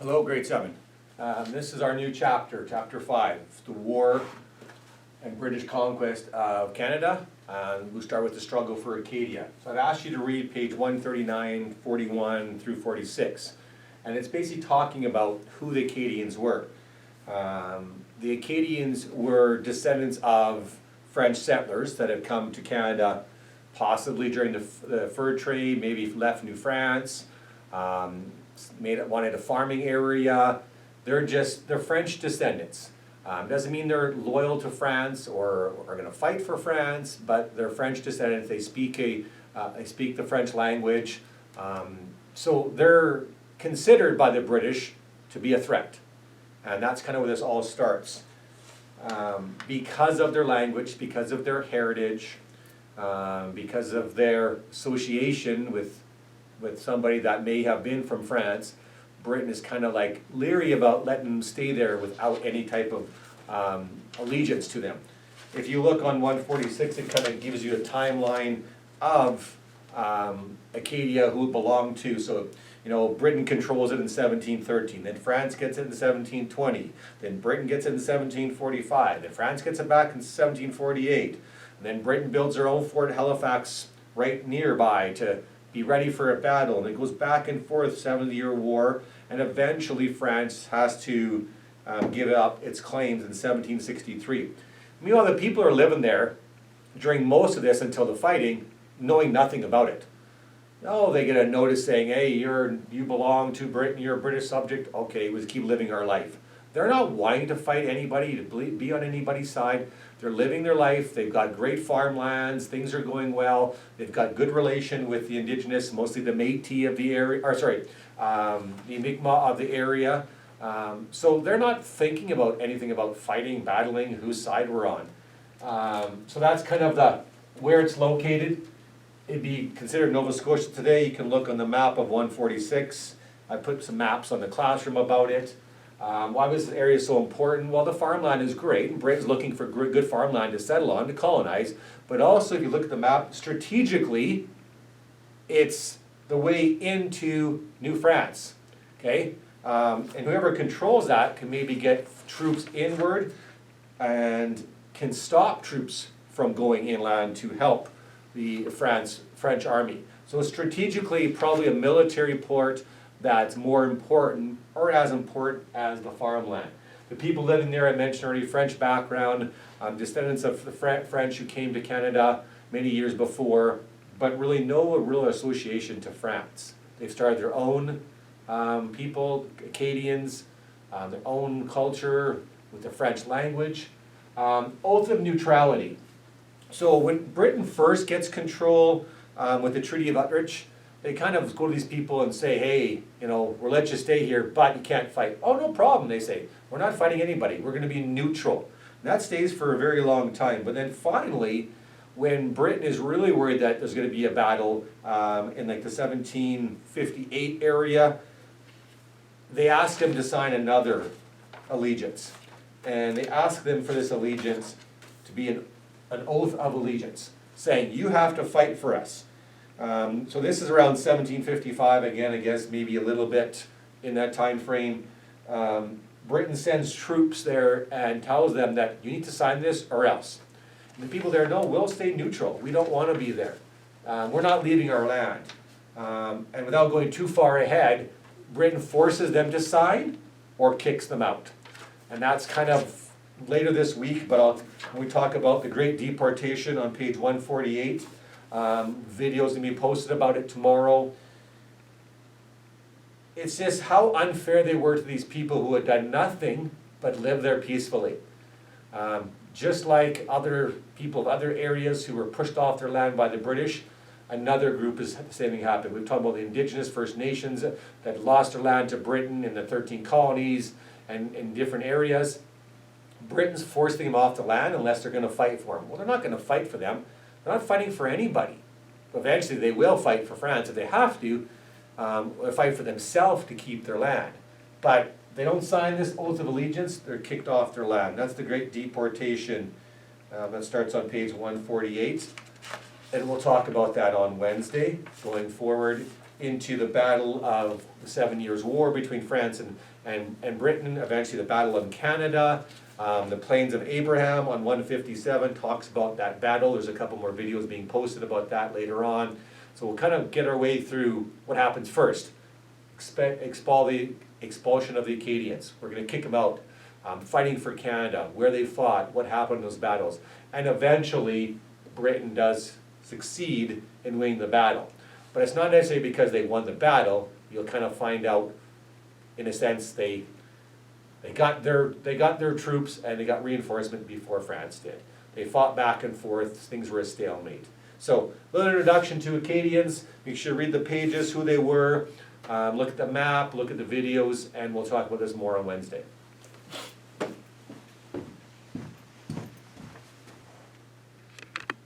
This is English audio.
Hello, grade 7. This is our new chapter, chapter 5, the war and British conquest of Canada. We'll start with the struggle for Acadia. So I've asked you to read page 139, 41 through 46. And it's basically talking about who the Acadians were. The Acadians were descendants of French settlers that had come to Canada possibly during the fur trade, maybe left New France. Wanted a farming area. They're French descendants. Doesn't mean they're loyal to France or are going to fight for France, but they're French descendants. They speak the French language, so they're considered by the British to be a threat, and that's kind of where this all starts. Because of their language, because of their heritage, because of their association with somebody that may have been from France, Britain is kind of like leery about letting them stay there without any type of allegiance to them. If you look on 146, it kind of gives you a timeline of Acadia, who it belonged to. So, Britain controls it in 1713, then France gets it in 1720, then Britain gets it in 1745, then France gets it back in 1748, and then Britain builds their own Fort Halifax right nearby to be ready for a battle, and it goes back and forth, 70-year war, and eventually France has to give up its claims in 1763. Meanwhile, the people are living there during most of this until the fighting, knowing nothing about it. Oh, they get a notice saying, hey, you belong to Britain, you're a British subject, okay, we keep living our life. They're not wanting to fight anybody, to be on anybody's side. They're living their life. They've got great farmlands. Things are going well. They've got good relation with the indigenous, mostly the Métis of the area, the Mi'kmaq of the area. So they're not thinking about anything about fighting, battling, whose side we're on. So that's kind of where it's located. It'd be considered Nova Scotia today. You can look on the map of 146. I put some maps on the classroom about it. Why was this area so important? Well, the farmland is great, and Britain's looking for good farmland to settle on, to colonize. But also, if you look at the map, strategically, it's the way into New France, okay? And whoever controls that can maybe get troops inward and can stop troops from going inland to help the French army. So strategically, probably a military port that's more important or as important as the farmland. The people living there, I mentioned already, French background, descendants of the French who came to Canada many years before, but really no real association to France. They've started their own people, Acadians, their own culture with the French language. Oath of neutrality. So when Britain first gets control with the Treaty of Utrecht, they kind of go to these people and say, hey, we'll let you stay here, but you can't fight. Oh, no problem, they say. We're not fighting anybody. We're going to be neutral. And that stays for a very long time. But then finally, when Britain is really worried that there's going to be a battle in like the 1758 area, they ask them to sign another allegiance. And they ask them for this allegiance to be an oath of allegiance, saying, you have to fight for us. So this is around 1755, again, I guess maybe a little bit in that time frame. Britain sends troops there and tells them that you need to sign this or else. And the people there, no, we'll stay neutral. We don't want to be there. We're not leaving our land. And without going too far ahead, Britain forces them to sign or kicks them out. And that's kind of later this week, but when we talk about the Great Deportation on page 148, videos going to be posted about it tomorrow. It's just how unfair they were to these people who had done nothing but live there peacefully. Just like other people of other areas who were pushed off their land by the British, another group is the same thing happened. We've talked about the indigenous First Nations that lost their land to Britain in the 13 colonies and in different areas. Britain's forcing them off the land unless they're going to fight for them. Well, they're not going to fight for them. They're not fighting for anybody. Eventually they will fight for France if they have to, or fight for themselves to keep their land. But they don't sign this oath of allegiance, they're kicked off their land. That's the Great Deportation that starts on page 148. And we'll talk about that on Wednesday, going forward into the Battle of the 7 Years' War between France and Britain, eventually the Battle of Canada. The Plains of Abraham on 157 talks about that battle. There's a couple more videos being posted about that later on. So we'll kind of get our way through what happens first. Expulsion of the Acadians. We're going to kick them out. Fighting for Canada, where they fought, what happened in those battles. And eventually, Britain does succeed in winning the battle. But it's not necessarily because they won the battle. You'll kind of find out, in a sense, they got their troops and they got reinforcement before France did. They fought back and forth, things were a stalemate. So, a little introduction to Acadians. Make sure to read the pages, who they were, look at the map, look at the videos, and we'll talk about this more on Wednesday.